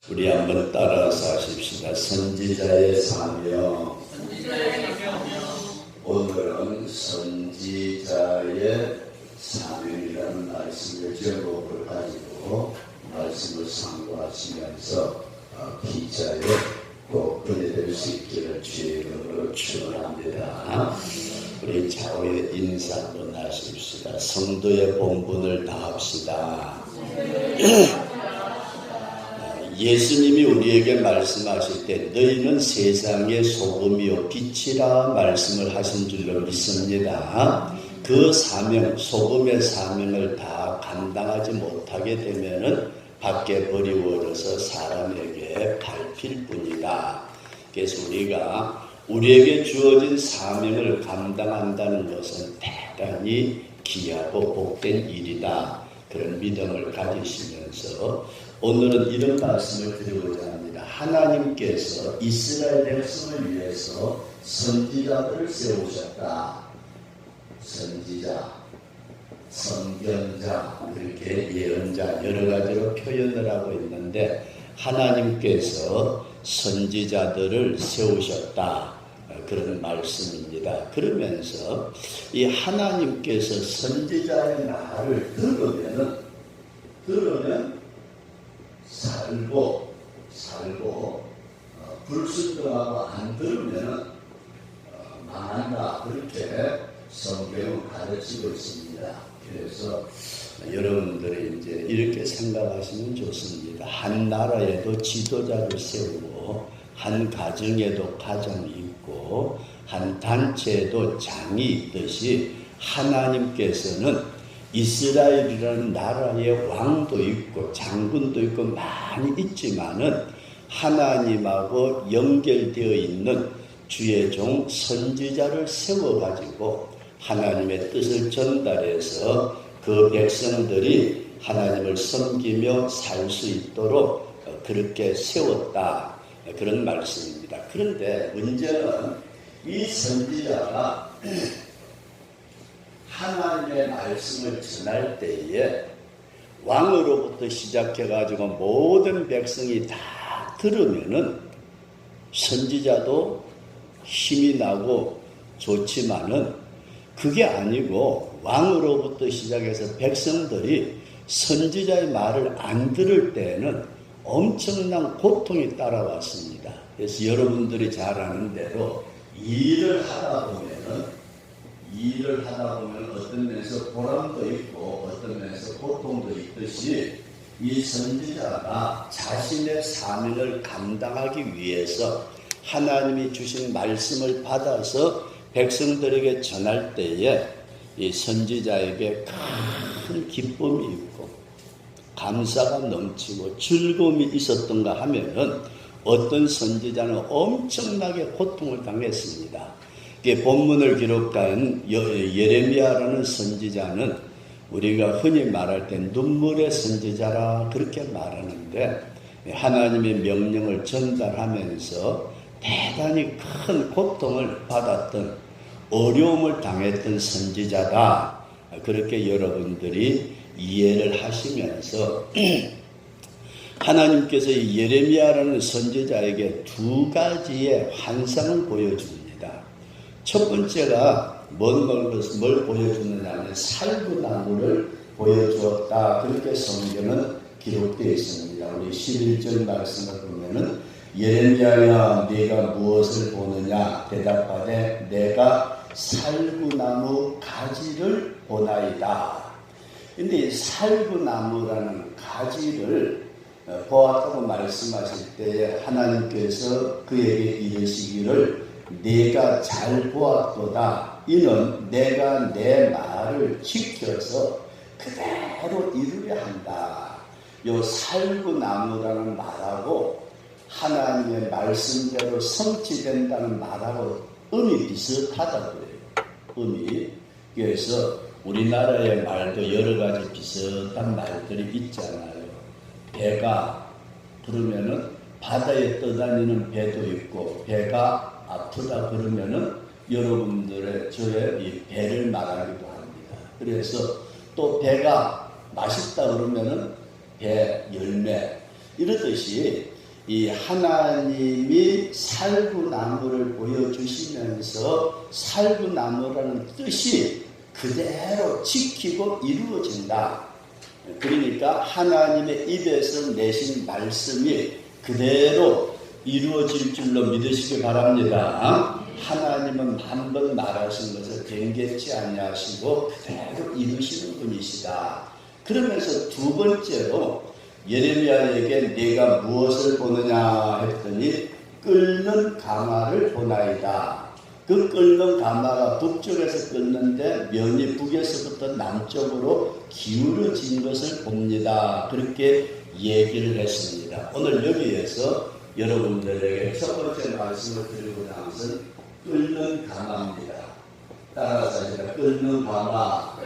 우리 한번 따라서 하십시다. 선지자의 사명. 오늘은 선지자의 사명이라는 말씀의 제목을 가지고 말씀을 상고하시면서 기자의 꼭 은혜될 수 있기를 주의 이름으로 축원합니다. 우리 좌우에 인사 한번 하십시다. 성도의 본분을 다합시다. 예수님이 우리에게 말씀하실 때 너희는 세상의 소금이요 빛이라 말씀을 하신 줄로 믿습니다. 그 사명, 소금의 사명을 다 감당하지 못하게 되면은 밖에 버리워져서 사람에게 밟힐 뿐이다. 그래서 우리에게 주어진 사명을 감당한다는 것은 대단히 귀하고 복된 일이다. 그런 믿음을 가지시면서 오늘은 이런 말씀을 드리고자 합니다. 하나님께서 이스라엘 백성을 위해서 선지자들을 세우셨다. 선지자, 선견자, 이렇게 예언자 여러 가지로 표현을 하고 있는데 하나님께서 선지자들을 세우셨다. 그런 말씀입니다. 그러면서 이 하나님께서 선지자의 말을 들으면 살고 불순종하고 안 들으면 망한다. 그렇게 성경은 가르치고 있습니다. 그래서 여러분들이 이제 이렇게 생각하시면 좋습니다. 한 나라에도 지도자를 세우고 한 가정에도 가정이 있고 한 단체에도 장이 있듯이 하나님께서는 이스라엘이라는 나라의 왕도 있고 장군도 있고 많이 있지만은 하나님하고 연결되어 있는 주의 종 선지자를 세워가지고 하나님의 뜻을 전달해서 그 백성들이 하나님을 섬기며 살 수 있도록 그렇게 세웠다. 그런 말씀입니다. 그런데 문제는 이 선지자가 하나님의 말씀을 전할 때에 왕으로부터 시작해가지고 모든 백성이 다 들으면은 선지자도 힘이 나고 좋지만은 그게 아니고 왕으로부터 시작해서 백성들이 선지자의 말을 안 들을 때에는 엄청난 고통이 따라왔습니다. 그래서 여러분들이 잘 아는 대로 일을 하다 보면 어떤 면에서 보람도 있고 어떤 면에서 고통도 있듯이 이 선지자가 자신의 사명을 감당하기 위해서 하나님이 주신 말씀을 받아서 백성들에게 전할 때에 이 선지자에게 큰 기쁨이 있고 감사가 넘치고 즐거움이 있었던가 하면은 어떤 선지자는 엄청나게 고통을 당했습니다. 본문을 기록한 예레미야라는 선지자는 우리가 흔히 말할 때 눈물의 선지자라 그렇게 말하는데 하나님의 명령을 전달하면서 대단히 큰 고통을 받았던 어려움을 당했던 선지자다. 그렇게 여러분들이 이해를 하시면서 하나님께서 이 예레미야라는 선지자에게 두 가지의 환상을 보여줍니다. 첫 번째가 뭘 보여주느냐면 살구나무를 보여주었다. 그렇게 성경은 기록되어 있습니다. 우리 11절 말씀을 보면은 예레미야야 네가 무엇을 보느냐 대답하되 내가 살구나무 가지를 보나이다. 근데 이 살구나무라는 가지를 보았다고 말씀하실 때에 하나님께서 그에게 이르시기를 내가 잘 보았도다. 이는 내가 내 말을 지켜서 그대로 이루려 한다. 요 살구나무라는 말하고 하나님의 말씀대로 성취된다는 말하고 음이 비슷하다고 해요. 음이. 그래서 우리나라의 말도 여러 가지 비슷한 말들이 있잖아요. 배가 부르면은 바다에 떠다니는 배도 있고 배가 아프다 그러면은 저의 이 배를 말하기도 합니다. 그래서 또 배가 맛있다 그러면은 배 열매, 이렇듯이 이 하나님이 살구나무를 보여주시면서 살구나무라는 뜻이 그대로 지키고 이루어진다. 그러니까 하나님의 입에서 내신 말씀이 그대로 이루어질 줄로 믿으시기 바랍니다. 하나님은 한 번 말하신 것을 변개치 아니하시고 그대로 이루시는 분이시다. 그러면서 두 번째로 예레미야에게 네가 무엇을 보느냐 했더니 끓는 가마를 보나이다. 그 끓는 가마가 북쪽에서 끓는데 면이 북에서부터 남쪽으로 기울어진 것을 봅니다. 그렇게 얘기를 했습니다. 오늘 여기에서 여러분들에게 첫 번째 말씀을 드리고자 하는 것은 끓는 가마입니다. 따라서 제가 끓는 가마.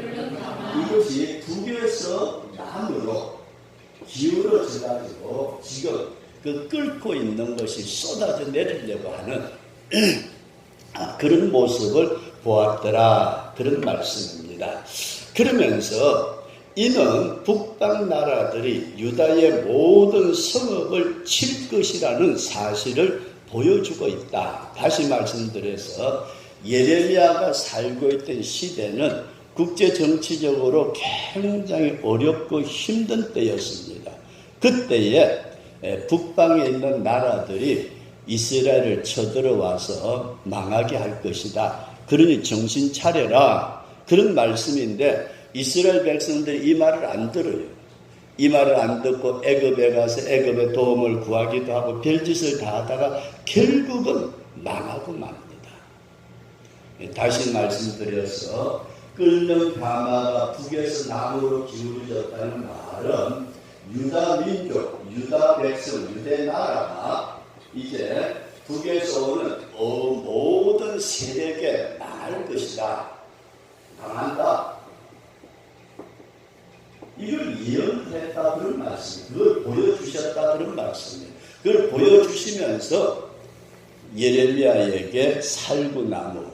이것이 북에서 남으로 기울어져 가지고 지금 그 끓고 있는 것이 쏟아져 내리려고 하는 그런 모습을 보았더라. 그런 말씀입니다. 그러면서 이는 북방 나라들이 유다의 모든 성읍을 칠 것이라는 사실을 보여주고 있다. 다시 말씀드려서 예레미야가 살고 있던 시대는 국제 정치적으로 굉장히 어렵고 힘든 때였습니다. 그때에 북방에 있는 나라들이 이스라엘을 쳐들어와서 망하게 할 것이다. 그러니 정신 차려라. 그런 말씀인데 이스라엘 백성들이 이 말을 안 들어요. 이 말을 안 듣고 애굽에 가서 애굽의 도움을 구하기도 하고 별짓을 다 하다가 결국은 망하고 맙니다. 다시 말씀드려서 끓는 가마가 북에서 남으로 기울어졌다는 말은 유다 민족, 유다 백성, 유대 나라가 이제 북에서 오는 모든 세력에 망할 것이다. 망한다. 이걸 예언했다 그런 말씀, 그걸 보여주셨다 그런 말씀이에요. 그걸 보여주시면서 예레미야에게 살구나무,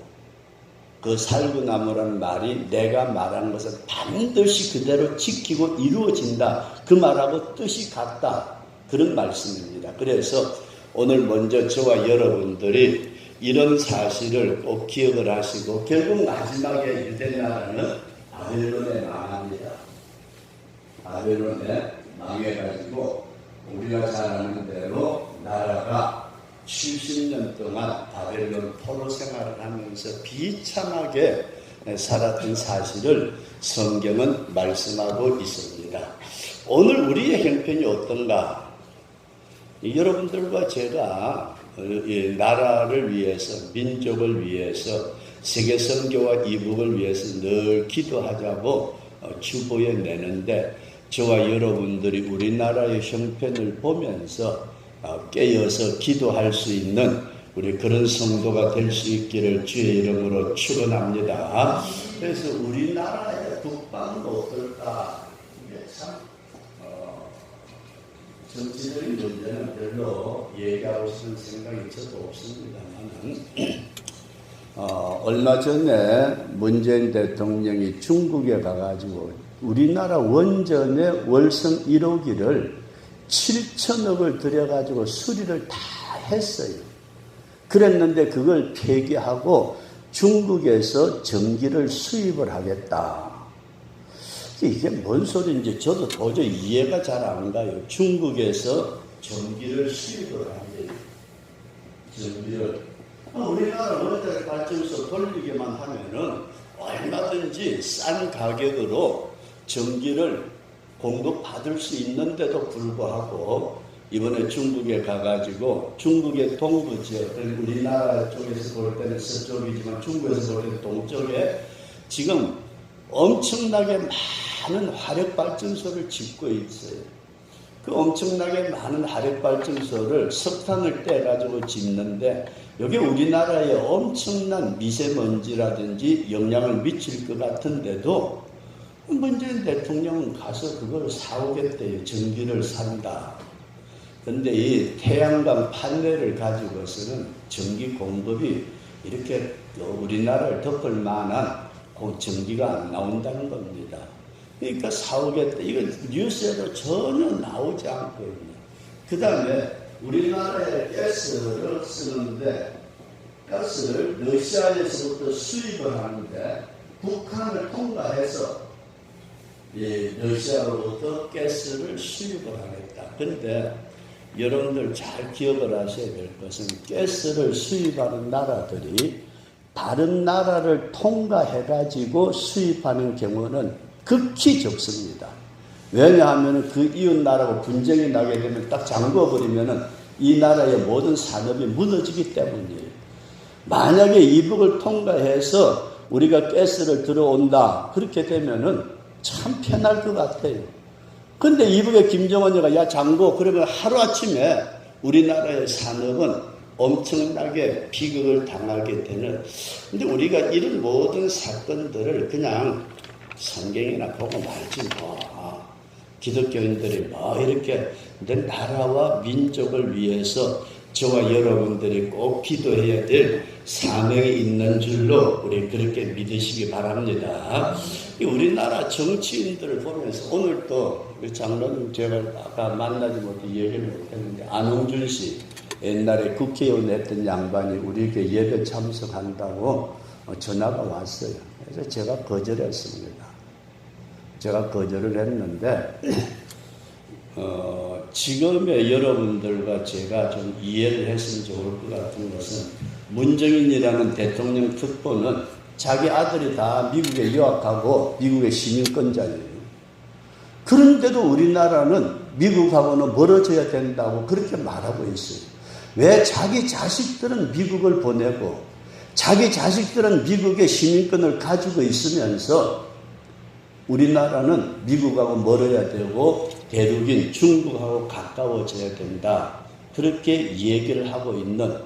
그 살구나무라는 말이 내가 말한 것을 반드시 그대로 지키고 이루어진다. 그 말하고 뜻이 같다. 그런 말씀입니다. 그래서 오늘 먼저 저와 여러분들이 이런 사실을 꼭 기억을 하시고 결국 마지막에 유대나라는 바벨론에 망합니다. 바벨론에 망해가지고 우리가 잘 아는 대로 나라가 70년 동안 바벨론 포로 생활을 하면서 비참하게 살았던 사실을 성경은 말씀하고 있습니다. 오늘 우리의 형편이 어떤가? 여러분들과 제가 나라를 위해서, 민족을 위해서, 세계 선교와 이북을 위해서 늘 기도하자고 주보에 내는데 저와 여러분들이 우리나라의 형편을 보면서 깨어서 기도할 수 있는 우리 그런 성도가 될 수 있기를 주의 이름으로 축원합니다. 그래서 우리나라의 북방은 어떨까? 이게 참 정치적인 문제는 별로 얘기하고 싶은 생각이 저도 없습니다만 얼마 전에 문재인 대통령이 중국에 가가지고 우리나라 원전의 월성 1호기를 7천억을 들여가지고 수리를 다 했어요. 그랬는데 그걸 폐기하고 중국에서 전기를 수입을 하겠다. 이게 뭔 소리인지 저도 도저히 이해가 잘 안 가요. 중국에서 전기를 수입을 하게요. 전기를. 우리나라 원자력 발전소 돌리기만 하면은 얼마든지 싼 가격으로 전기를 공급받을 수 있는데도 불구하고 이번에 중국에 가가지고 중국의 동부 지역, 우리나라 쪽에서 볼 때는 서쪽이지만 중국에서 볼 때는 동쪽에 지금 엄청나게 많은 화력발전소를 짓고 있어요. 그 엄청나게 많은 화력발전소를 석탄을 떼가지고 짓는데 여기 우리나라에 엄청난 미세먼지라든지 영향을 미칠 것 같은데도 문재인 대통령은 가서 그걸 사오겠대요. 전기를 산다. 그런데 이 태양광 판넬을 가지고서는 전기 공급이 이렇게 우리나라를 덮을 만한 전기가 안 나온다는 겁니다. 그러니까 사오겠다. 이건 뉴스에도 전혀 나오지 않고 있는. 그 다음에 우리나라에 가스를 쓰는데 가스를 러시아에서부터 수입을 하는데 북한을 통과해서 러시아로부터 가스를 수입을 하겠다. 그런데 여러분들 잘 기억을 하셔야 될 것은 가스를 수입하는 나라들이 다른 나라를 통과해가지고 수입하는 경우는 극히 적습니다. 왜냐하면 그 이웃 나라하고 분쟁이 나게 되면 딱 잠궈버리면 이 나라의 모든 산업이 무너지기 때문이에요. 만약에 이북을 통과해서 우리가 가스를 들어온다. 그렇게 되면은 참 편할 것 같아요. 근데 이북에 김정은이가 야 잠궈 그러면 하루아침에 우리나라의 산업은 엄청나게 비극을 당하게 되는. 근데 우리가 이런 모든 사건들을 그냥 성경이나 보고 말지 뭐. 기독교인들이 뭐 이렇게 내 나라와 민족을 위해서 저와 여러분들이 꼭 기도해야 될 사명이 있는 줄로 우리 그렇게 믿으시기 바랍니다. 우리나라 정치인들을 보면서 오늘 또 장로님 제가 아까 만나지 못해 얘기를 못했는데 안홍준 씨 옛날에 국회의원 했던 양반이 우리 교회 예배 참석한다고 전화가 왔어요. 그래서 제가 거절했습니다. 제가 거절을 했는데 지금의 여러분들과 제가 좀 이해를 했으면 좋을 것 같은 것은 문정인이라는 대통령 특보는 자기 아들이 다 미국에 유학하고 미국의 시민권자예요. 그런데도 우리나라는 미국하고는 멀어져야 된다고 그렇게 말하고 있어요. 왜 자기 자식들은 미국을 보내고 자기 자식들은 미국의 시민권을 가지고 있으면서 우리나라는 미국하고 멀어야 되고 대륙인 중국하고 가까워져야 된다. 그렇게 얘기를 하고 있는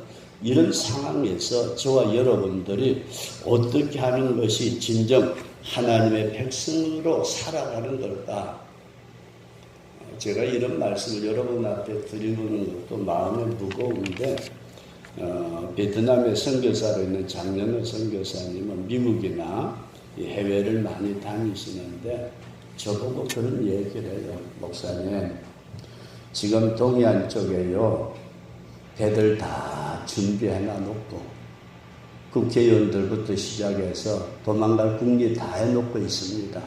이런 상황에서 저와 여러분들이 어떻게 하는 것이 진정 하나님의 백성으로 살아가는 걸까? 제가 이런 말씀을 여러분 앞에 드리는 것도 마음이 무거운데 베트남에 선교사로 있는 장년호 선교사님은 미국이나 해외를 많이 다니시는데 저보고 그런 얘기를 해요. 목사님, 지금 동해안 쪽에요 배들 다 준비해놔 놓고 국회의원들부터 시작해서 도망갈 국리 다 해놓고 있습니다.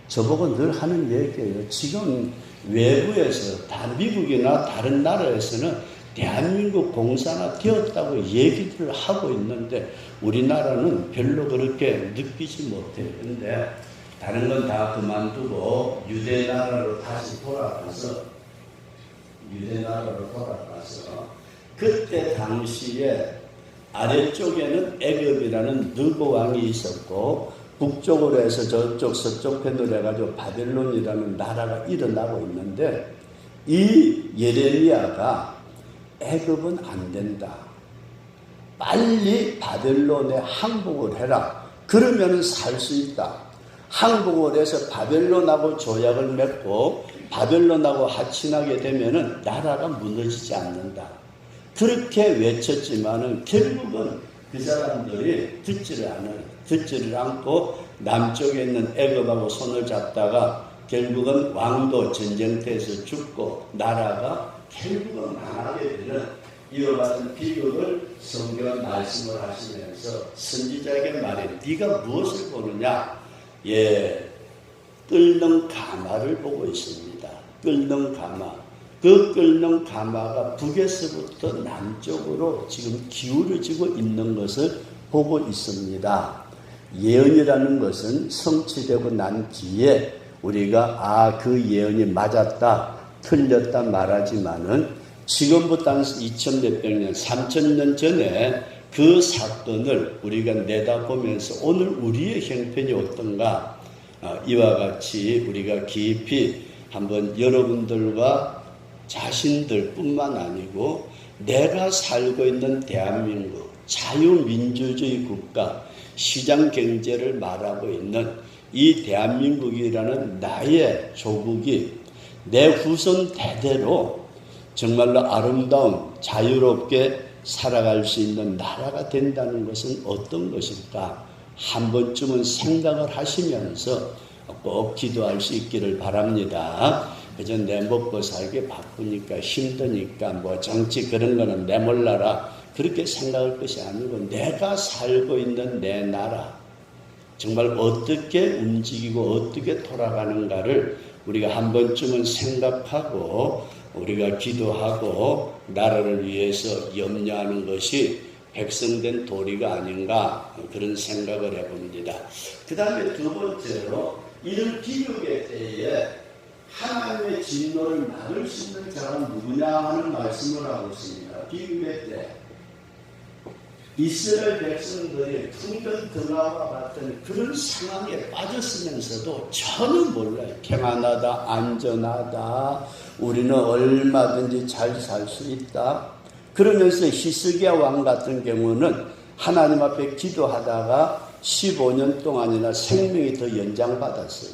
저보고 늘 하는 얘기예요. 지금 외부에서 다 미국이나 다른 나라에서는 대한민국 공사가 되었다고 얘기를 하고 있는데 우리나라는 별로 그렇게 느끼지 못해요. 근데 다른 건 다 그만두고 유대나라로 다시 돌아가서 그때 당시에 아래쪽에는 애굽이라는 느고 왕이 있었고 북쪽으로 해서 저쪽 서쪽 편으로 해가지고 바벨론이라는 나라가 일어나고 있는데 이 예레미야가 애굽은 안 된다. 빨리 바벨론에 항복을 해라. 그러면 살 수 있다. 항복을 해서 바벨론하고 조약을 맺고 바벨론하고 하친하게 되면은 나라가 무너지지 않는다. 그렇게 외쳤지만은 결국은 그 사람들이 듣지를 않고 남쪽에 있는 애굽하고 손을 잡다가 결국은 왕도 전쟁터에서 죽고 나라가 결국은 망하게 되는 이와 같은 비극을 성경은 말씀을 하시면서 선지자에게 말해 네가 무엇을 보느냐? 끓는 가마를 보고 있습니다. 끓는 가마. 그 끓는 가마가 북에서부터 남쪽으로 지금 기울어지고 있는 것을 보고 있습니다. 예언이라는 것은 성취되고 난 뒤에 우리가 그 예언이 맞았다, 틀렸다 말하지만은 지금부터 한 2000몇백 년, 3000년 전에 그 사건을 우리가 내다보면서 오늘 우리의 형편이 어떤가 이와 같이 우리가 깊이 한번 여러분들과 자신들뿐만 아니고 내가 살고 있는 대한민국 자유민주주의 국가 시장경제를 말하고 있는 이 대한민국이라는 나의 조국이 내 후손 대대로 정말로 아름다운 자유롭게 살아갈 수 있는 나라가 된다는 것은 어떤 것일까? 한 번쯤은 생각을 하시면서 꼭 기도할 수 있기를 바랍니다. 그저 내 먹고 살기 바쁘니까 힘드니까 뭐 정치 그런 거는 내몰라라 그렇게 생각할 것이 아니고 내가 살고 있는 내 나라 정말 어떻게 움직이고 어떻게 돌아가는가를 우리가 한 번쯤은 생각하고 우리가 기도하고 나라를 위해서 염려하는 것이 백성된 도리가 아닌가 그런 생각을 해봅니다. 그 다음에 두 번째로 이런 비극의 때에 하나님의 진노를 막을 수 있는 자가 누구냐 하는 말씀을 하고 있습니다. 비극의 때 이스라엘 백성들이 풍전 등화와 같은 그런 상황에 빠졌으면서도 전혀 몰라요. 평안하다, 안전하다, 우리는 얼마든지 잘 살 수 있다. 그러면서 히스기야 왕 같은 경우는 하나님 앞에 기도하다가 15년 동안이나 생명이 더 연장받았어요.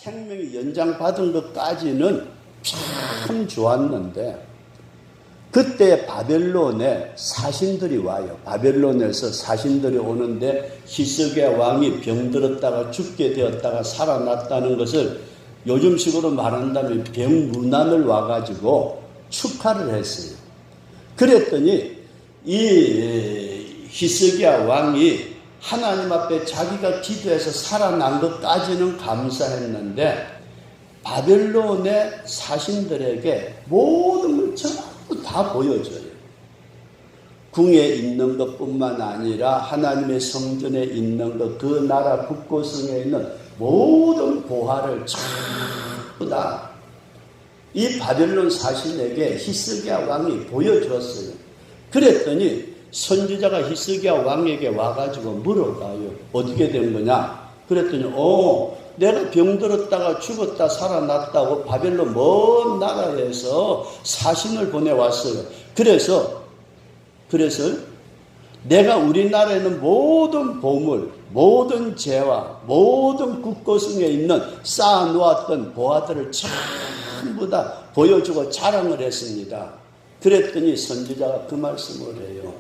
생명이 연장받은 것까지는 참 좋았는데 그때 바벨론에 사신들이 와요. 바벨론에서 사신들이 오는데 히스기야 왕이 병들었다가 죽게 되었다가 살아났다는 것을 요즘식으로 말한다면 병문안을 와가지고 축하를 했어요. 그랬더니 이 히스기야 왕이 하나님 앞에 자기가 기도해서 살아난 것까지는 감사했는데 바벨론의 사신들에게 모든 걸 전부 다 보여줘요. 궁에 있는 것뿐만 아니라 하나님의 성전에 있는 것, 그 나라 국고성에 있는 모든 보화를 전부 다 이 바벨론 사신에게 히스기야 왕이 보여주었어요. 그랬더니 선지자가 히스기야 왕에게 와가지고 물어봐요. 어떻게 된 거냐? 그랬더니 내가 병들었다가 죽었다 살아났다고 바벨론 먼 나라에서 사신을 보내왔어요. 그래서 내가 우리나라에는 모든 보물, 모든 재화, 모든 국고성에 있는 쌓아놓았던 보화들을 전부 다 보여주고 자랑을 했습니다. 그랬더니 선지자가 그 말씀을 해요.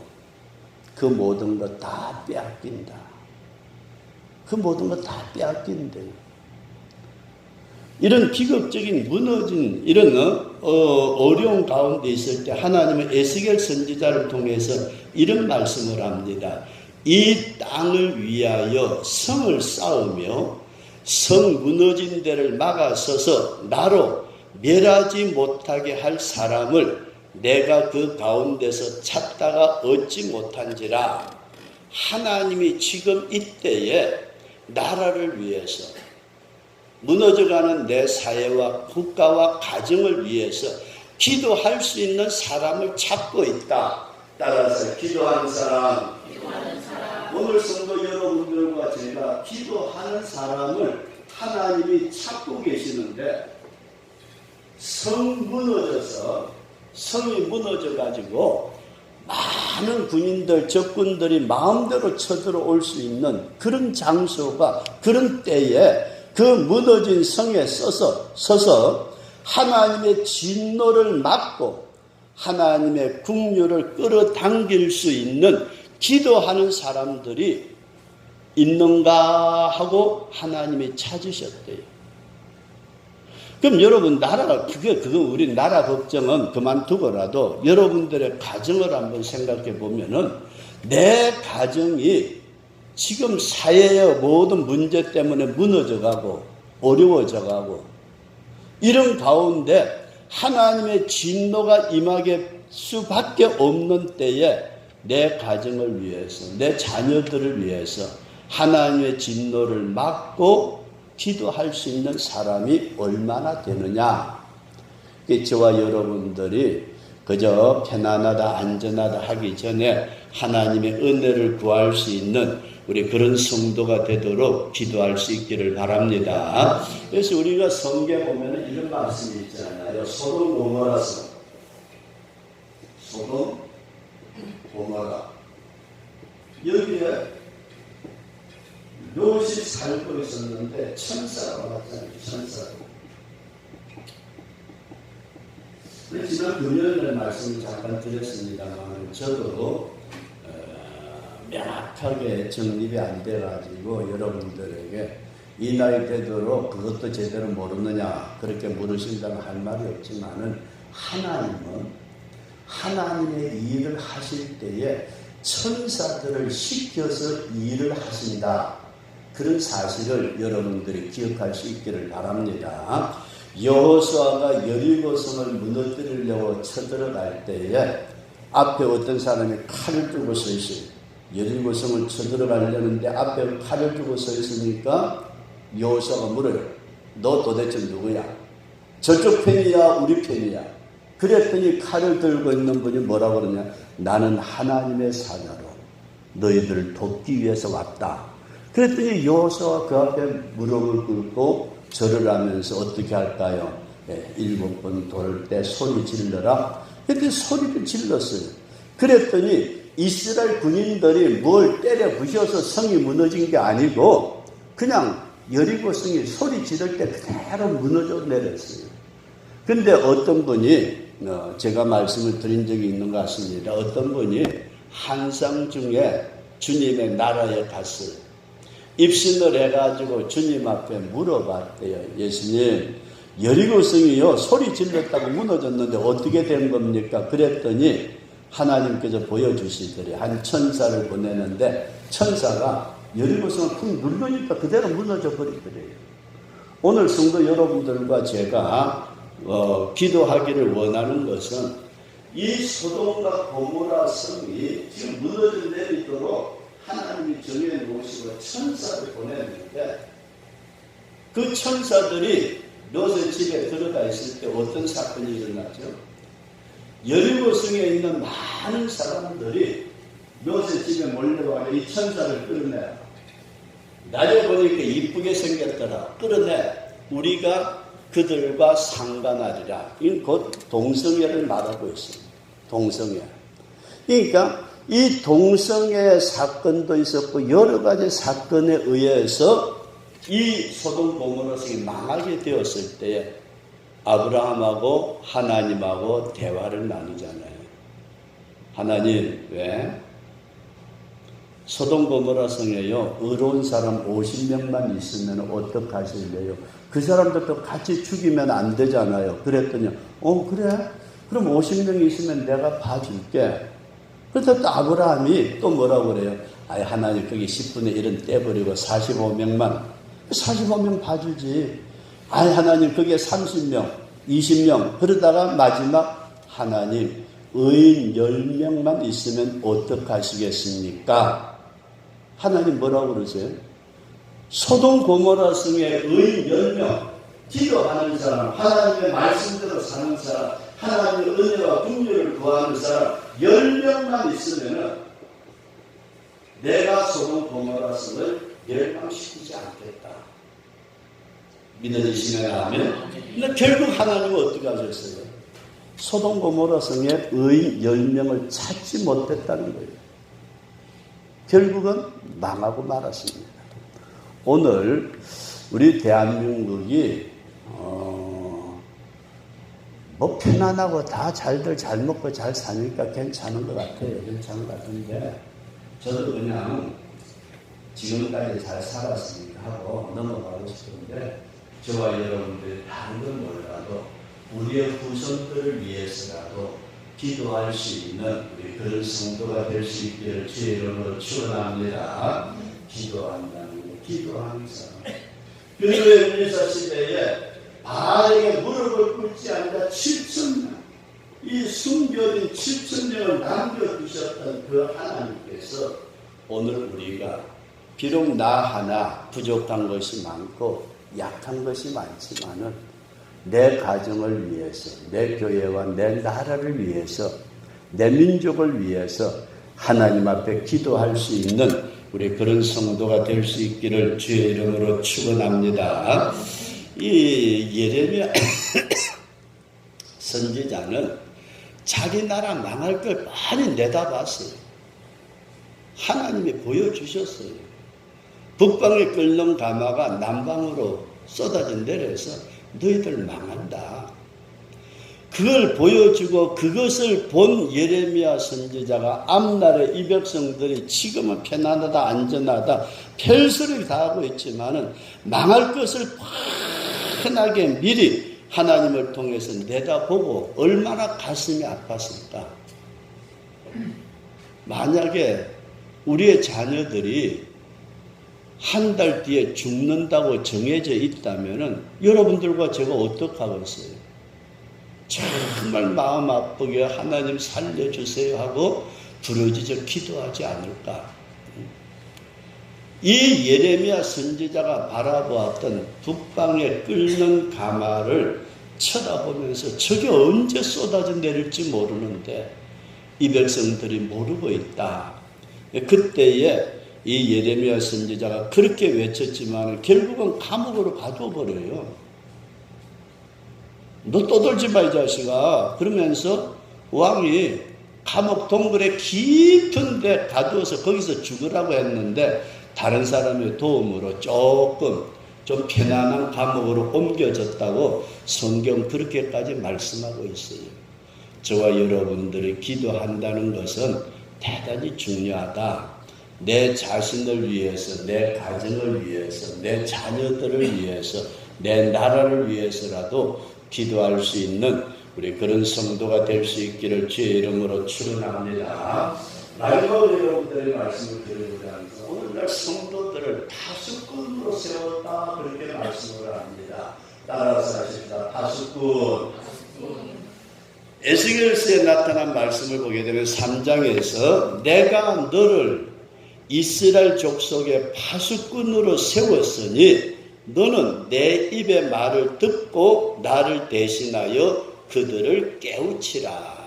그 모든 것 다 빼앗긴다. 그 모든 것 다 빼앗긴대요. 이런 비극적인 무너진 이런 어려운 가운데 있을 때 하나님은 에스겔 선지자를 통해서 이런 말씀을 합니다. 이 땅을 위하여 성을 쌓으며 성 무너진 데를 막아서서 나로 멸하지 못하게 할 사람을 내가 그 가운데서 찾다가 얻지 못한지라. 하나님이 지금 이때에 나라를 위해서 무너져가는 내 사회와 국가와 가정을 위해서 기도할 수 있는 사람을 찾고 있다. 따라서 기도하는 사람, 오늘 성도 여러분들과 제가 기도하는 사람을 하나님이 찾고 계시는데 성이 무너져가지고 많은 군인들, 적군들이 마음대로 쳐들어올 수 있는 그런 장소가 그런 때에 그 무너진 성에 서서 하나님의 진노를 막고 하나님의 국류를 끌어당길 수 있는 기도하는 사람들이 있는가 하고 하나님이 찾으셨대요. 그럼 여러분 그거 우리 나라 걱정은 그만두고라도 여러분들의 가정을 한번 생각해 보면은 내 가정이 지금 사회의 모든 문제 때문에 무너져가고 어려워져가고 이런 가운데 하나님의 진노가 임하게 수밖에 없는 때에 내 가정을 위해서 내 자녀들을 위해서 하나님의 진노를 막고 기도할 수 있는 사람이 얼마나 되느냐. 저와 여러분들이 그저 편안하다 안전하다 하기 전에 하나님의 은혜를 구할 수 있는 우리 그런 성도가 되도록 기도할 수 있기를 바랍니다. 그래서 우리가 성경에 보면 이런 말씀이 있잖아요. 소돔 고모라 여기에 롯이 살고 있었는데 천사가 왔잖아요. 천사가. 지난 금요일에 말씀을 잠깐 드렸습니다만 저도 명확하게 정립이 안 돼가지고 여러분들에게 이 나이 되도록 그것도 제대로 모르느냐 그렇게 물으신다면 할 말이 없지만은 하나님은 하나님의 일을 하실 때에 천사들을 시켜서 일을 하신다. 그런 사실을 여러분들이 기억할 수 있기를 바랍니다. 여호수아가 여리고성을 무너뜨리려고 쳐들어갈 때에 앞에 어떤 사람이 칼을 들고 서 있어요. 여리고성을 쳐들어가려는데 앞에 칼을 들고 서 있으니까 여호수아가 물어요. 너 도대체 누구야? 저쪽 편이야? 우리 편이야? 그랬더니 칼을 들고 있는 분이 뭐라고 그러냐? 나는 하나님의 사자로 너희들을 돕기 위해서 왔다. 그랬더니 여호수아가 그 앞에 무릎을 꿇고 절을 하면서 어떻게 할까요? 7번 돌 때 소리 질러라. 그때 소리를 질렀어요. 그랬더니 이스라엘 군인들이 뭘 때려 부셔서 성이 무너진 게 아니고 그냥 여리고성이 소리 지를 때 그대로 무너져 내렸어요. 근데 어떤 분이 제가 말씀을 드린 적이 있는 것 같습니다. 어떤 분이 한상 중에 주님의 나라에 갔어요. 입신을 해가지고 주님 앞에 물어봤대요. 예수님, 여리고성이요 소리 질렀다고 무너졌는데 어떻게 된 겁니까? 그랬더니 하나님께서 보여주시더래. 한 천사를 보내는데 천사가 여리고성을 쿵 누르니까 그대로 무너져 버리더래요. 오늘 성도 여러분들과 제가 기도하기를 원하는 것은 이 소돔과 고모라 성이 지금 무너져 내리도록 하나님이 정해 놓으시고 천사를 보냈는데 그 천사들이 롯의 집에 들어가 있을 때 어떤 사건이 일어나죠? 여리고성에 있는 많은 사람들이 롯의 집에 몰려와서 이 천사를 끌어내요. 낮에 보니까 이쁘게 생겼더라. 끌어내. 우리가 그들과 상관하리라. 이건 곧 동성애를 말하고 있습니다. 동성애. 그러니까 이 동성애 사건도 있었고 여러 가지 사건에 의해서 이 소돔 고모라 성이 망하게 되었을 때에 아브라함하고 하나님하고 대화를 나누잖아요. 하나님, 왜? 소돔 고모라 성에요 의로운 사람 50명만 있으면 어떡하실래요? 그 사람들도 같이 죽이면 안 되잖아요. 그랬더니 그래? 그럼 50명 있으면 내가 봐줄게. 그래서 또 아브라함이 또 뭐라고 그래요? 하나님 거기 10분의 1은 떼버리고 45명 봐주지. 하나님 거기에 30명 20명 그러다가 마지막 하나님 의인 10명만 있으면 어떡하시겠습니까? 하나님 뭐라고 그러세요? 소돔 고모라 성에 의인 10명 기도하는 사람, 하나님의 말씀대로 사는 사람, 하나님의 은혜와 긍휼을 구하는 사람 10명만 있으면 내가 소돔 고모라 성을 멸망시키지 않겠다. 믿어지시면 하면. 근데 결국 하나님은 어떻게 하셨어요? 소돔 고모라 성에 의인 10명을 찾지 못했다는 거예요. 결국은 망하고 말았습니다. 오늘 우리 대한민국이 뭐 편안하고 다 잘들 잘 먹고 잘 사니까 괜찮은 것 같아요. 괜찮은 것 같은데 저도 그냥 지금까지 잘 살았으니까 하고 넘어가고 싶은데 저와 여러분들이 다른 건 몰라도 우리의 후손들을 위해서라도 기도할 수 있는 우리 그런 성도가 될 수 있기를 주의 이름으로 축원합니다. 기도한다는 거, 기도하는 사람. 그리고 엘리사 시대에 바알에게 무릎을 꿇지 않자 7,000명, 이 순교인 7,000명을 남겨두셨던 그 하나님께서 오늘 우리가 비록 나 하나 부족한 것이 많고 약한 것이 많지만은 내 가정을 위해서, 내 교회와 내 나라를 위해서, 내 민족을 위해서 하나님 앞에 기도할 수 있는 우리 그런 성도가 될 수 있기를 주의 이름으로 축원합니다. 이 예레미야 선지자는 자기 나라 망할 걸 많이 내다봤어요. 하나님이 보여주셨어요. 북방에 끓는 가마가 남방으로 쏟아져 내려서 너희들 망한다. 그걸 보여주고 그것을 본 예레미야 선지자가 앞날에 이 백성들이 지금은 편안하다 안전하다 별소리 다 하고 있지만은 망할 것을 훤하게 미리 하나님을 통해서 내다보고 얼마나 가슴이 아팠을까. 만약에 우리의 자녀들이 한 달 뒤에 죽는다고 정해져 있다면은 여러분들과 제가 어떡하겠어요? 정말 마음 아프게 하나님 살려주세요 하고 부르짖어 기도하지 않을까. 이 예레미야 선지자가 바라보았던 북방에 끓는 가마를 쳐다보면서 저게 언제 쏟아져 내릴지 모르는데 이 백성들이 모르고 있다. 그때에 이 예레미야 선지자가 그렇게 외쳤지만 결국은 감옥으로 가둬버려요. 너 떠들지 마 이 자식아. 그러면서 왕이 감옥 동굴에 깊은 데 가두어서 거기서 죽으라고 했는데 다른 사람의 도움으로 조금 좀 편안한 감옥으로 옮겨졌다고 성경 그렇게까지 말씀하고 있어요. 저와 여러분들이 기도한다는 것은 대단히 중요하다. 내 자신을 위해서, 내 가정을 위해서, 내 자녀들을 위해서, 내 나라를 위해서라도 기도할 수 있는 우리 그런 성도가 될 수 있기를 주의 이름으로 축원합니다. 라이브 여러분들의 말씀을 드리면서 오늘날 성도들을 파수꾼으로 세웠다 그렇게 말씀을 합니다. 따라서 하십시다. 파수꾼. 에스겔서에 나타난 말씀을 보게 되면 3장에서 내가 너를 이스라엘 족속의 파수꾼으로 세웠으니 너는 내 입의 말을 듣고 나를 대신하여 그들을 깨우치라.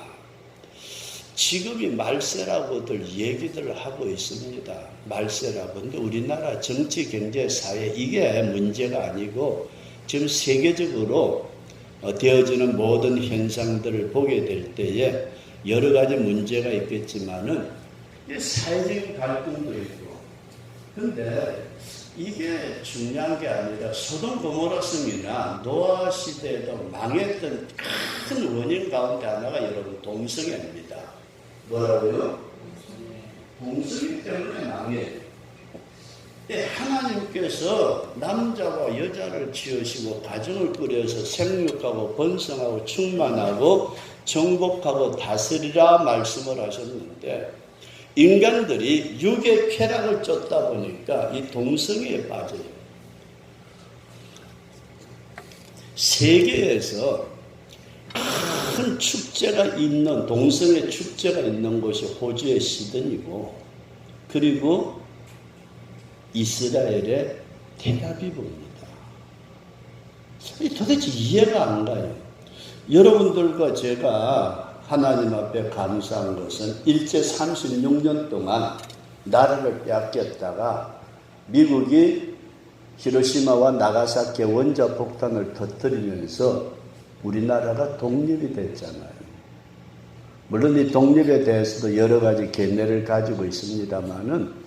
지금이 말세라고들 얘기들을 하고 있습니다. 말세라고. 근데 우리나라 정치, 경제, 사회 이게 문제가 아니고 지금 세계적으로 되어지는 모든 현상들을 보게 될 때에 여러 가지 문제가 있겠지만은 사회적인 갈등도 있고. 근데 이게 중요한 게 아니라 소돔 고모라 성이나 노아 시대에도 망했던 큰 원인 가운데 하나가 여러분 동성애입니다. 뭐라고요? 동성애 때문에 망해요. 하나님께서 남자와 여자를 지으시고 가정을 꾸려서 생육하고 번성하고 충만하고 정복하고 다스리라 말씀을 하셨는데 인간들이 육의 쾌락을 쫓다 보니까 이 동성애에 빠져요. 세계에서 큰 축제가 있는, 동성애 축제가 있는 곳이 호주의 시드니고 그리고 이스라엘의 텔아비브입니다. 도대체 이해가 안 가요. 여러분들과 제가 하나님 앞에 감사한 것은 일제 36년 동안 나라를 빼앗겼다가 미국이 히로시마와 나가사키 원자 폭탄을 터뜨리면서 우리나라가 독립이 됐잖아요. 물론 이 독립에 대해서도 여러 가지 견해를 가지고 있습니다만은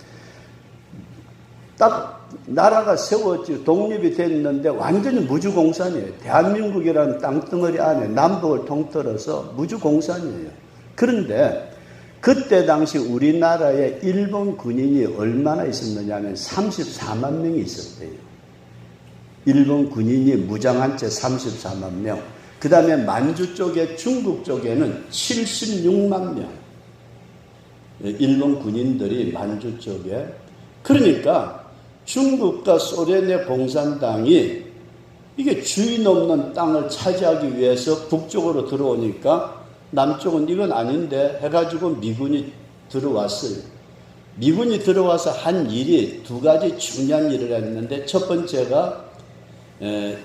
딱 나라가 세워지고 독립이 됐는데 완전히 무주공산이에요. 대한민국이라는 땅덩어리 안에 남북을 통틀어서 무주공산이에요. 그런데 그때 당시 우리나라에 일본 군인이 얼마나 있었느냐면 34만 명이 있었대요. 일본 군인이 무장한 채 34만 명. 그 다음에 만주 쪽에 중국 쪽에는 76만 명. 일본 군인들이 만주 쪽에. 그러니까 중국과 소련의 공산당이 이게 주인 없는 땅을 차지하기 위해서 북쪽으로 들어오니까 남쪽은 이건 아닌데 해가지고 미군이 들어왔어요. 미군이 들어와서 한 일이 두 가지 중요한 일을 했는데 첫 번째가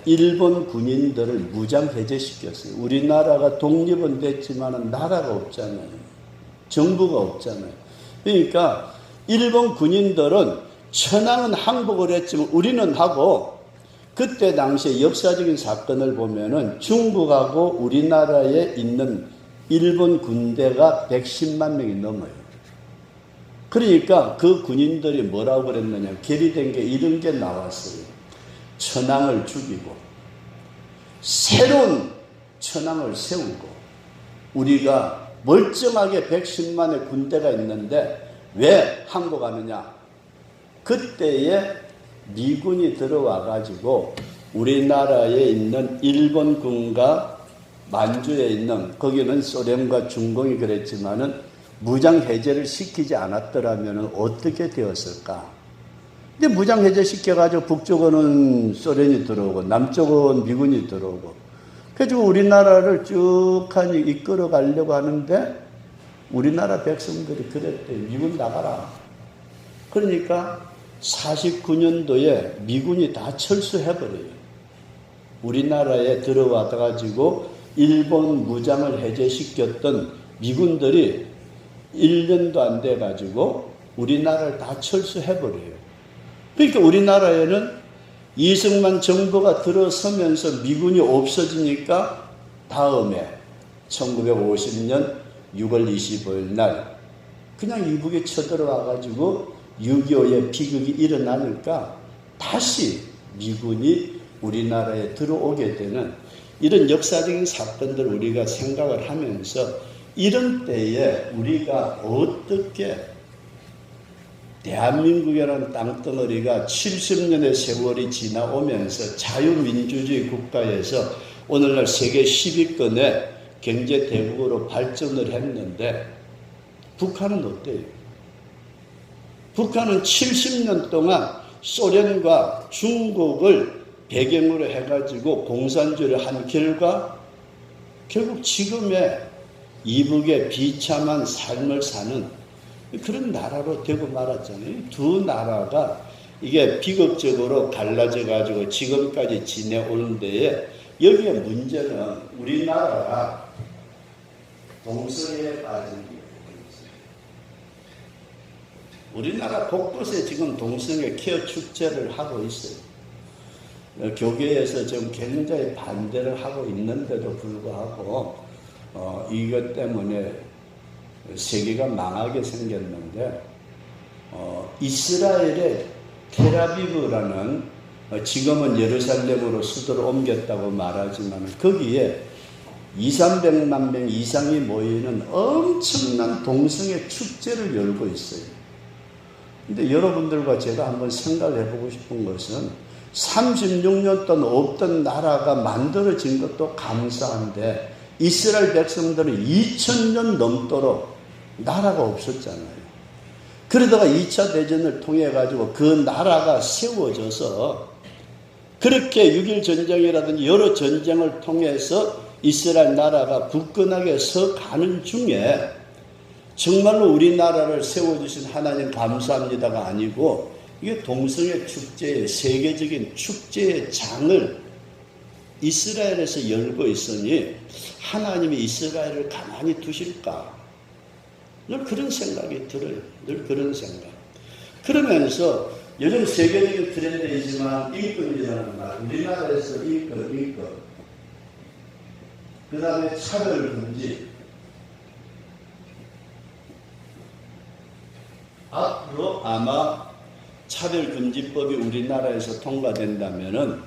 일본 군인들을 무장 해제시켰어요. 우리나라가 독립은 됐지만 나라가 없잖아요. 정부가 없잖아요. 그러니까 일본 군인들은 천황은 항복을 했지만 우리는 하고 그때 당시에 역사적인 사건을 보면은 중국하고 우리나라에 있는 일본 군대가 110만 명이 넘어요. 그러니까 그 군인들이 뭐라고 그랬느냐. 결의된 게 이런 게 나왔어요. 천황을 죽이고 새로운 천황을 세우고 우리가 멀쩡하게 110만의 군대가 있는데 왜 항복하느냐? 그때에 미군이 들어와 가지고 우리나라에 있는 일본군과 만주에 있는, 거기는 소련과 중공이 그랬지만은 무장 해제를 시키지 않았더라면 어떻게 되었을까? 근데 무장 해제 시켜가지고 북쪽은 소련이 들어오고 남쪽은 미군이 들어오고, 그래서 우리나라를 쭉하니 이끌어 가려고 하는데 우리나라 백성들이 그랬대. 미군 나가라. 그러니까 49년도에 미군이 다 철수해버려요. 우리나라에 들어와 가지고 일본 무장을 해제시켰던 미군들이 1년도 안 돼 가지고 우리나라를 다 철수해버려요. 그러니까 우리나라에는 이승만 정부가 들어서면서 미군이 없어지니까 다음에 1950년 6월 25일 날 그냥 이북에 쳐들어와 가지고 6.25의 비극이 일어나니까 다시 미군이 우리나라에 들어오게 되는 이런 역사적인 사건들을 우리가 생각을 하면서 이런 때에 우리가 어떻게 대한민국이라는 땅덩어리가 70년의 세월이 지나오면서 자유민주주의 국가에서 오늘날 세계 10위권의 경제대국으로 발전을 했는데 북한은 어때요? 북한은 70년 동안 소련과 중국을 배경으로 해가지고 공산주의를 한 결과 결국 지금의 이북의 비참한 삶을 사는 그런 나라로 되고 말았잖아요. 두 나라가 이게 비극적으로 갈라져 가지고 지금까지 지내오는 데에 여기에 문제는 우리나라가 동성애에 빠진 게 있어요. 우리나라 곳곳에 지금 동성애 케어 축제를 하고 있어요. 교계에서 지금 굉장히 반대를 하고 있는데도 불구하고 이것 때문에 세계가 망하게 생겼는데 이스라엘의 텔아비브라는 지금은 예루살렘으로 수도를 옮겼다고 말하지만 거기에 200~300만 명 이상이 모이는 엄청난 동성애 축제를 열고 있어요. 근데 여러분들과 제가 한번 생각을 해보고 싶은 것은 36년 동안 없던 나라가 만들어진 것도 감사한데 이스라엘 백성들은 2000년 넘도록 나라가 없었잖아요. 그러다가 2차 대전을 통해 가지고 그 나라가 세워져서 그렇게 6.1 전쟁이라든지 여러 전쟁을 통해서 이스라엘 나라가 굳건하게 서가는 중에 정말로 우리나라를 세워주신 하나님 감사합니다가 아니고 이게 동성애 축제의 세계적인 축제의 장을 이스라엘에서 열고 있으니 하나님이 이스라엘을 가만히 두실까? 늘 그런 생각이 들어요. 늘 그런 생각. 그러면서 요즘 세계적인 트렌드이지만 인권이라는 말, 우리나라에서 인권. 그 다음에 차별금지. 앞으로 아마 차별금지법이 우리나라에서 통과된다면은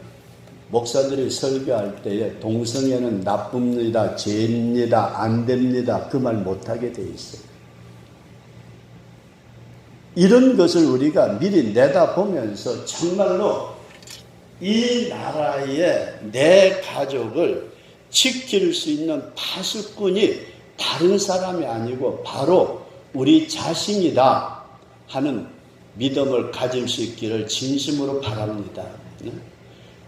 목사들이 설교할 때에 동성애는 나쁩니다, 죄입니다, 안 됩니다. 그 말 못하게 돼 있어요. 이런 것을 우리가 미리 내다보면서 정말로 이 나라의 내 가족을 지킬 수 있는 파수꾼이 다른 사람이 아니고 바로 우리 자신이다 하는 믿음을 가질 수 있기를 진심으로 바랍니다.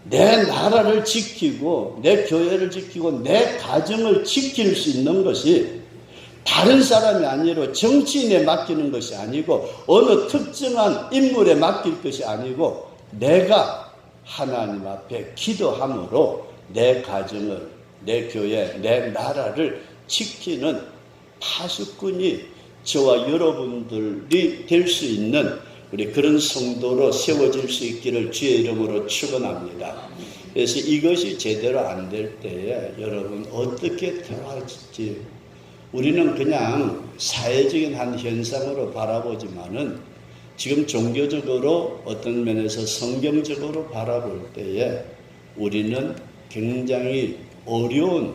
내 나라를 지키고 내 교회를 지키고 내 가정을 지킬 수 있는 것이 다른 사람이 아니라 정치인에 맡기는 것이 아니고 어느 특정한 인물에 맡길 것이 아니고 내가 하나님 앞에 기도함으로 내 가정을, 내 교회, 내 나라를 지키는 파수꾼이 저와 여러분들이 될 수 있는 우리 그런 성도로 세워질 수 있기를 주의 이름으로 축원합니다. 그래서 이것이 제대로 안 될 때에 여러분 어떻게 대화할지 우리는 그냥 사회적인 한 현상으로 바라보지만은 지금 종교적으로 어떤 면에서 성경적으로 바라볼 때에 우리는 굉장히 어려운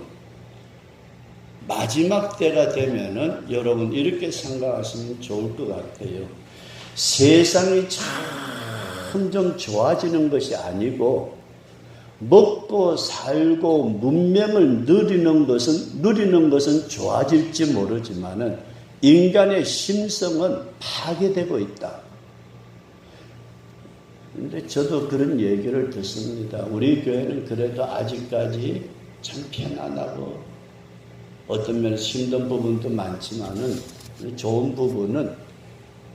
마지막 때가 되면은 여러분 이렇게 생각하시면 좋을 것 같아요. 세상이 점점 좋아지는 것이 아니고 먹고 살고 문명을 누리는 것은 좋아질지 모르지만은 인간의 심성은 파괴되고 있다. 근데 저도 그런 얘기를 듣습니다. 우리 교회는 그래도 아직까지 참 편안하고 어떤 면에서 힘든 부분도 많지만은 좋은 부분은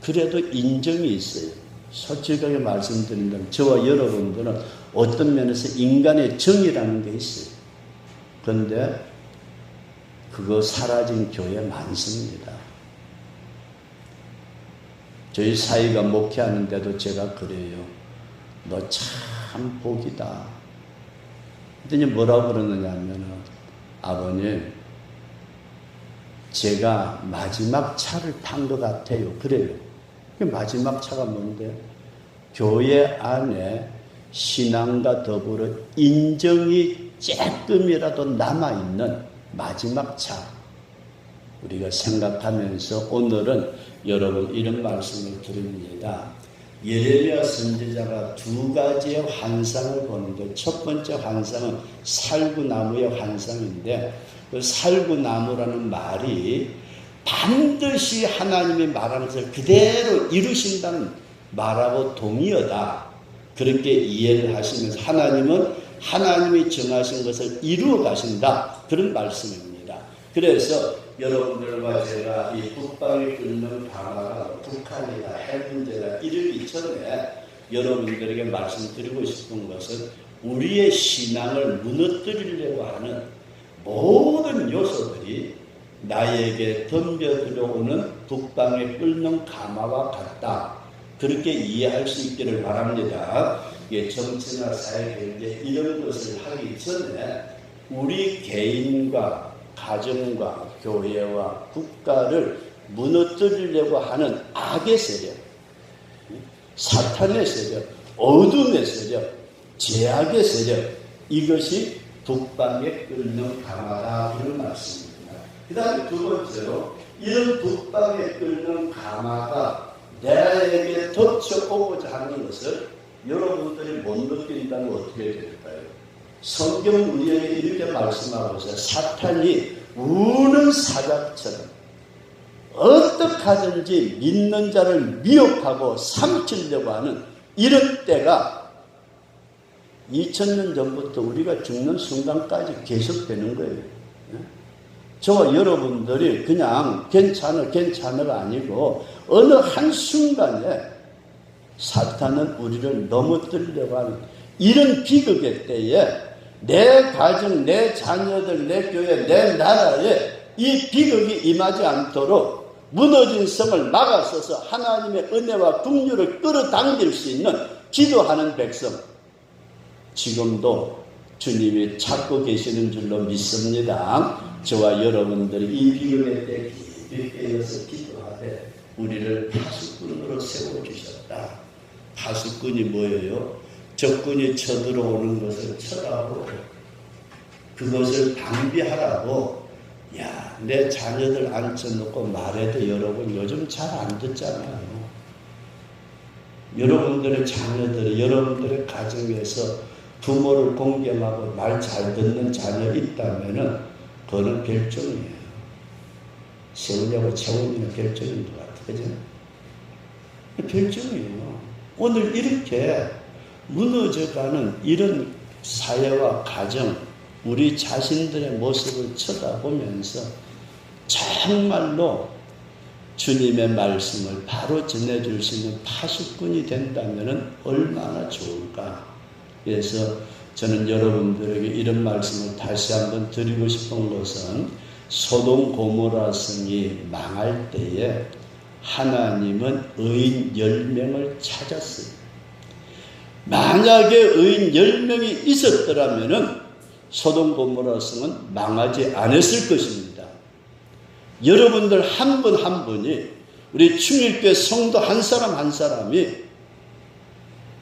그래도 인정이 있어요. 솔직하게 말씀드린다면 저와 여러분들은 어떤 면에서 인간의 정의라는 게 있어요. 그런데 그거 사라진 교회 많습니다. 저희 사이가 목회하는데도 제가 그래요. 너 참 복이다. 그랬더니 뭐라고 그러느냐 하면은 아버님 제가 마지막 차를 탄 것 같아요. 그래요. 그 마지막 차가 뭔데? 교회 안에 신앙과 더불어 인정이 조금이라도 남아있는 마지막 차. 우리가 생각하면서 오늘은 여러분 이런 말씀을 드립니다. 예레미야 선지자가 두 가지의 환상을 보는데 첫 번째 환상은 살구나무의 환상인데 그 살구나무라는 말이 반드시 하나님이 말하는 것을 그대로 이루신다는 말하고 동의어다. 그렇게 이해를 하시면서 하나님은 하나님이 정하신 것을 이루어 가신다. 그런 말씀입니다. 그래서 여러분들과 제가 이 북방에 끓는 가마가 북한이다, 핵 문제다 이르기 전에 여러분들에게 말씀드리고 싶은 것은 우리의 신앙을 무너뜨리려고 하는 모든 요소들이 나에게 덤벼들어오는 북방에 끓는 가마와 같다. 그렇게 이해할 수 있기를 바랍니다. 정치나 사회, 경제 이런 것을 하기 전에 우리 개인과 가정과 교회와 국가를 무너뜨리려고 하는 악의 세력, 사탄의 세력, 어둠의 세력, 죄악의 세력, 이것이 북방에 끓는 가마다 이런 말씀입니다. 그 다음에 두 번째로 이런 북방에 끓는 가마가 내게 덮쳐오고자 하는 것을 여러분들이 못 느낀다면 어떻게 될까요? 성경 우리에게 이렇게 말씀하고 있어요. 사탄이 우는 사자처럼 어떻게 하든지 믿는 자를 미혹하고 삼키려고 하는 이런 때가 2000년 전부터 우리가 죽는 순간까지 계속되는 거예요. 저와 여러분들이 그냥 괜찮아가 아니고 어느 한순간에 사탄은 우리를 넘어뜨리려고 하는 이런 비극의 때에 내 가정, 내 자녀들, 내 교회, 내 나라에 이 비극이 임하지 않도록 무너진 성을 막아서서 하나님의 은혜와 긍휼을 끌어당길 수 있는 기도하는 백성 지금도 주님이 찾고 계시는 줄로 믿습니다. 저와 여러분들이 이 비극의 때 깊이 깨어서 기도하되 우리를 파수꾼으로 세워주셨다. 파수꾼이 뭐예요? 적군이 쳐들어오는 것을 쳐다보고 그것을 방비하라고 내 자녀들 앉혀놓고 말해도 여러분 요즘 잘 안 듣잖아요. 여러분들의 자녀들이 여러분들의 가정에서 부모를 공경하고 말 잘 듣는 자녀 있다면은 그거는 별종이에요. 세우려고 채우는 별종인 것 같아요. 그죠? 별종이에요. 오늘 이렇게 무너져가는 이런 사회와 가정, 우리 자신들의 모습을 쳐다보면서 정말로 주님의 말씀을 바로 전해줄 수 있는 파수꾼이 된다면 얼마나 좋을까. 그래서 저는 여러분들에게 이런 말씀을 다시 한번 드리고 싶은 것은 소돔 고모라 성이 망할 때에 하나님은 의인 10명을 찾았어요. 만약에 의인 10명이 있었더라면 소돔 고모라 성은 망하지 않았을 것입니다. 여러분들 한 분 한 분이 우리 충일교회 성도 한 사람 한 사람이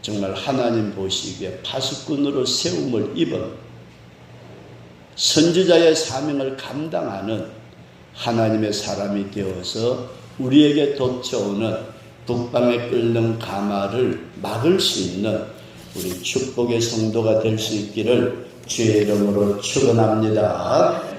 정말 하나님 보시기에 파수꾼으로 세움을 입은 선지자의 사명을 감당하는 하나님의 사람이 되어서 우리에게 덮쳐오는 북방에 끓는 가마를 막을 수 있는 우리 축복의 성도가 될 수 있기를 주의 이름으로 축원합니다.